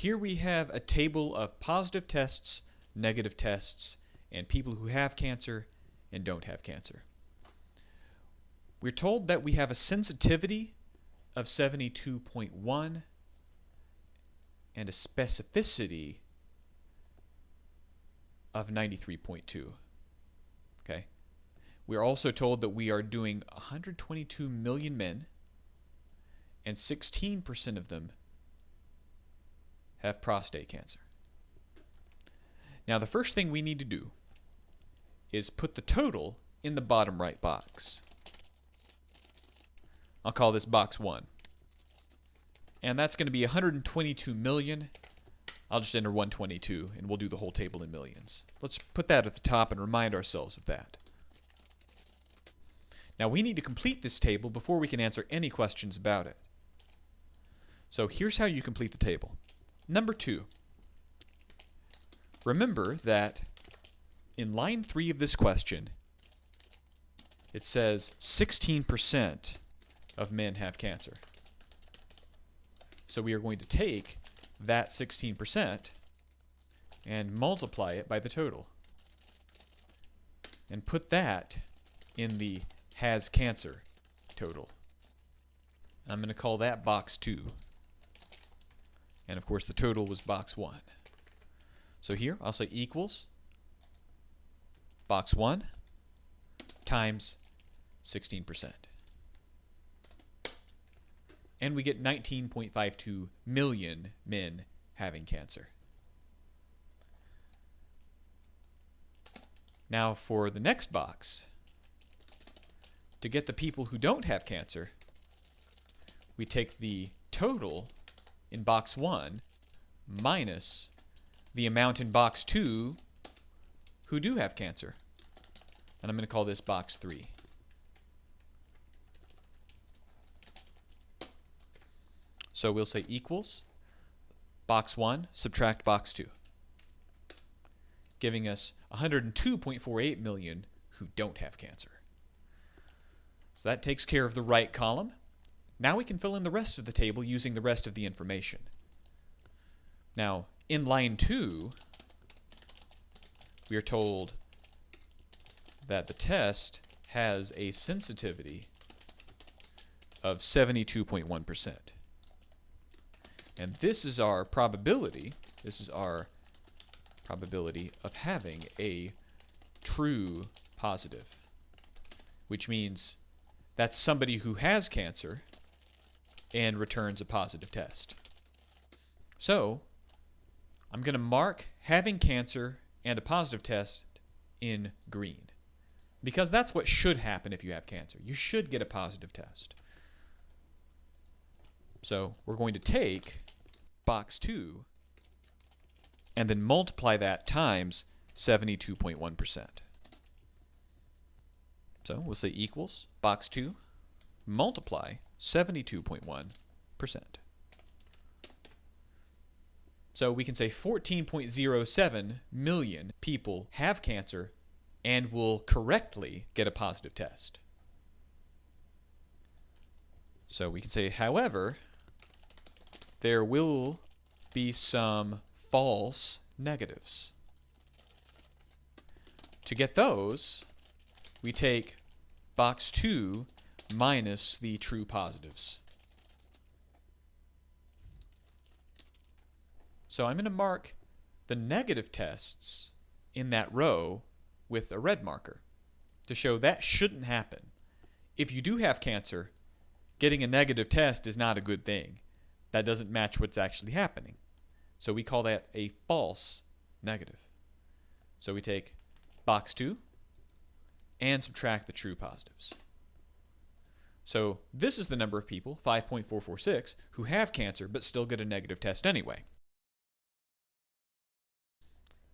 Here we have a table of positive tests, negative tests, and people who have cancer and don't have cancer. We're told that we have a sensitivity of 72.1 and a specificity of 93.2. Okay. We're also told that we are doing 122 million men, and 16% of them have prostate cancer. Now, the first thing we need to do is put the total in the bottom right box. I'll call this box 1. And that's going to be 122 million. I'll just enter 122, and we'll do the whole table in millions. Let's put that at the top and remind ourselves of that. Now, we need to complete this table before we can answer any questions about it. So here's how you complete the table. Number 2. Remember that in line 3 of this question, it says 16% of men have cancer. So we are going to take that 16% and multiply it by the total, and put that in the has cancer total. I'm going to call that box 2. And of course the total was box 1. So here I'll say equals box 1 times 16%. And we get 19.52 million men having cancer. Now for the next box, to get the people who don't have cancer, we take the total in box 1 minus the amount in box 2 who do have cancer. And I'm going to call this box 3. So we'll say equals box 1 subtract box 2, giving us 102.48 million who don't have cancer. So that takes care of the right column. Now we can fill in the rest of the table using the rest of the information. Now, in line 2, we are told that the test has a sensitivity of 72.1%. And this is our probability. This is our probability of having a true positive, which means that's somebody who has cancer and returns a positive test. So I'm going to mark having cancer and a positive test in green, because that's what should happen if you have cancer. You should get a positive test. So we're going to take box 2 and then multiply that times 72.1%. So we'll say equals box 2 multiply 72.1%. So we can say 14.07 million people have cancer and will correctly get a positive test. So we can say, however, there will be some false negatives. To get those, we take box 2 minus the true positives. So I'm going to mark the negative tests in that row with a red marker to show that shouldn't happen. If you do have cancer, getting a negative test is not a good thing. That doesn't match what's actually happening. So we call that a false negative. So we take box 2 and subtract the true positives. So this is the number of people, 5.446, who have cancer but still get a negative test anyway.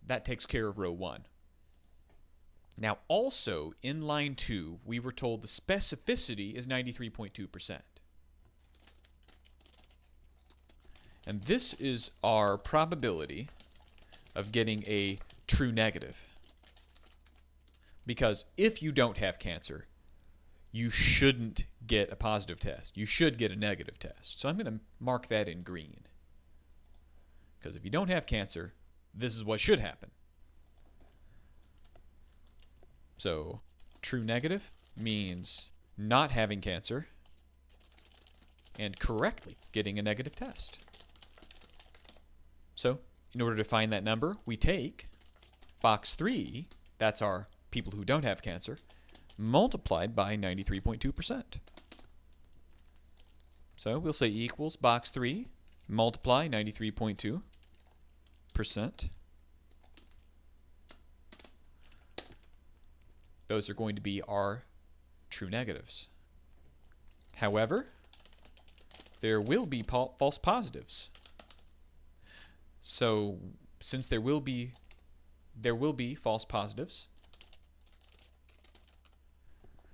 That takes care of row 1. Now also in line 2, we were told the specificity is 93.2%. And this is our probability of getting a true negative. Because if you don't have cancer, you shouldn't get a positive test. You should get a negative test. So I'm going to mark that in green. Because if you don't have cancer, this is what should happen. So true negative means not having cancer and correctly getting a negative test. So in order to find that number, we take box 3, that's our people who don't have cancer, multiplied by 93.2%. So we'll say equals box 3 multiply 93.2%. Those are going to be our true negatives. However, there will be false positives. So since there will be false positives,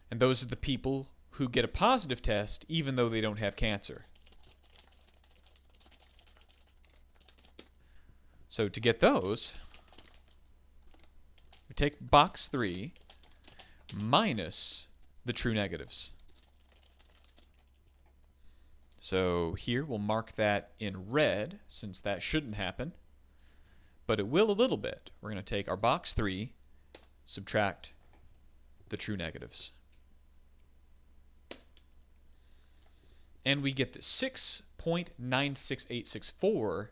and those are the people who get a positive test even though they don't have cancer. So to get those, we take box 3 minus the true negatives. So here we'll mark that in red since that shouldn't happen, but it will a little bit. We're going to take our box 3, subtract the true negatives. And we get that 6.96864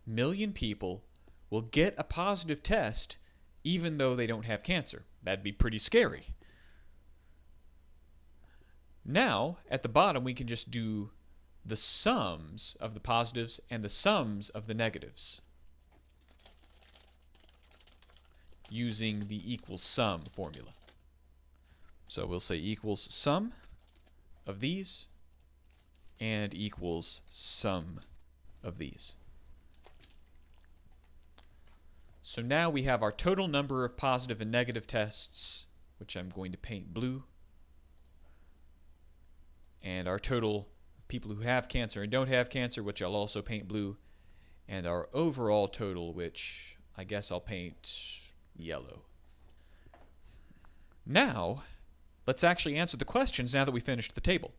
million people will get a positive test even though they don't have cancer. That'd be pretty scary. Now, at the bottom, we can just do the sums of the positives and the sums of the negatives using the equals sum formula. So we'll say equals sum of these and equals sum of these. So now we have our total number of positive and negative tests, which I'm going to paint blue, and our total of people who have cancer and don't have cancer, which I'll also paint blue, and our overall total, which I guess I'll paint yellow. Now, let's actually answer the questions now that we finished the table.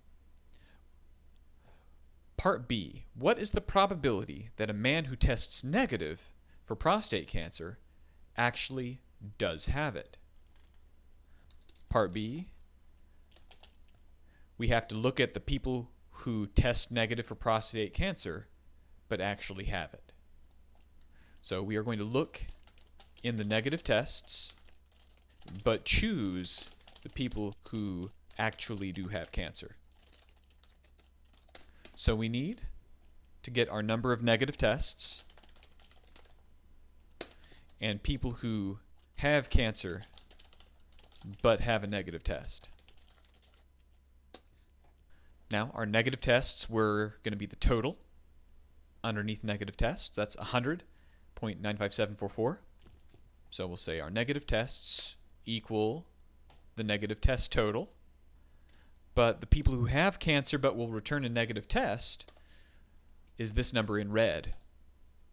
Part B, what is the probability that a man who tests negative for prostate cancer actually does have it? Part B, we have to look at the people who test negative for prostate cancer but actually have it. So we are going to look in the negative tests but choose the people who actually do have cancer. So we need to get our number of negative tests and people who have cancer but have a negative test. Now, our negative tests were going to be the total underneath negative tests. That's 100.95744. So we'll say our negative tests equal the negative test total. But the people who have cancer but will return a negative test is this number in red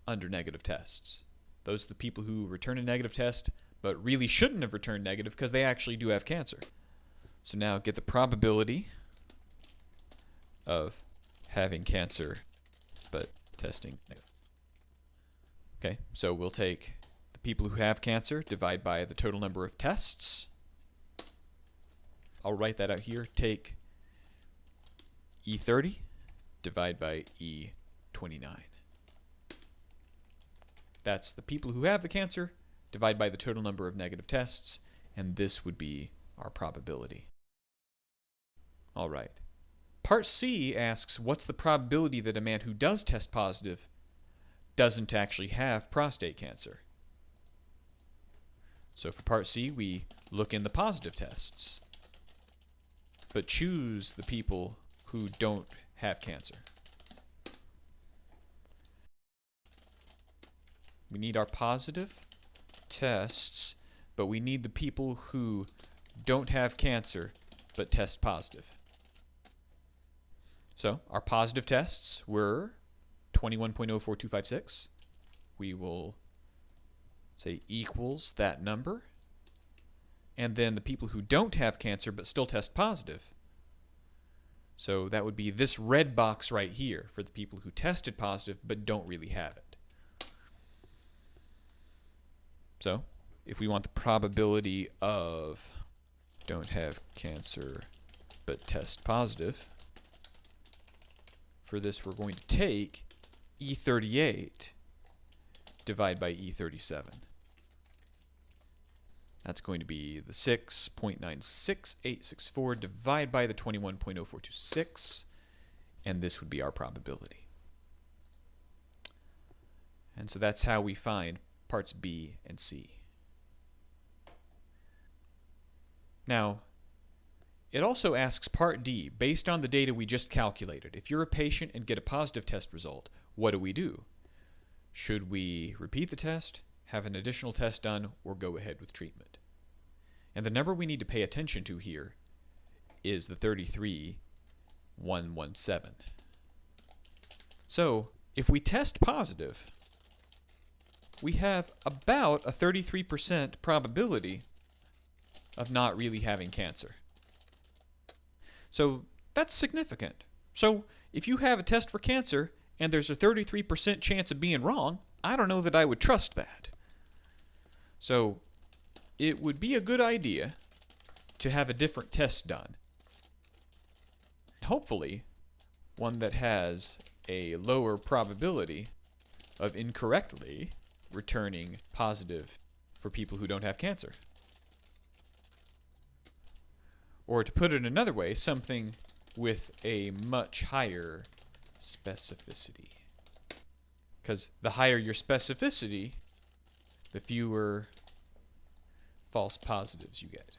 under negative tests. Those are the people who return a negative test but really shouldn't have returned negative because they actually do have cancer. So now get the probability of having cancer but testing negative. Okay, so we'll take the people who have cancer, divide by the total number of tests. I'll write that out here. Take E30, divide by E29. That's the people who have the cancer, divide by the total number of negative tests, and this would be our probability. All right. Part C asks, what's the probability that a man who does test positive doesn't actually have prostate cancer? So for part C, we look in the positive tests, but choose the people who don't have cancer. We need our positive tests, but we need the people who don't have cancer but test positive. So our positive tests were 21.04256. We will say equals that number. And then the people who don't have cancer but still test positive. So that would be this red box right here for the people who tested positive but don't really have it. So if we want the probability of don't have cancer but test positive, for this we're going to take E38 divide by E37. That's going to be the 6.96864 divided by the 21.0426, and this would be our probability. And so that's how we find parts B and C. Now, it also asks part D, based on the data we just calculated. If you're a patient and get a positive test result, what do? Should we repeat the test, have an additional test done, or go ahead with treatment? And the number we need to pay attention to here is the 33,117. So if we test positive, we have about a 33% probability of not really having cancer. So that's significant. So if you have a test for cancer and there's a 33% chance of being wrong, I don't know that I would trust that. So it would be a good idea to have a different test done. Hopefully, one that has a lower probability of incorrectly returning positive for people who don't have cancer. Or to put it another way, something with a much higher specificity. Because the higher your specificity, the fewer false positives you get.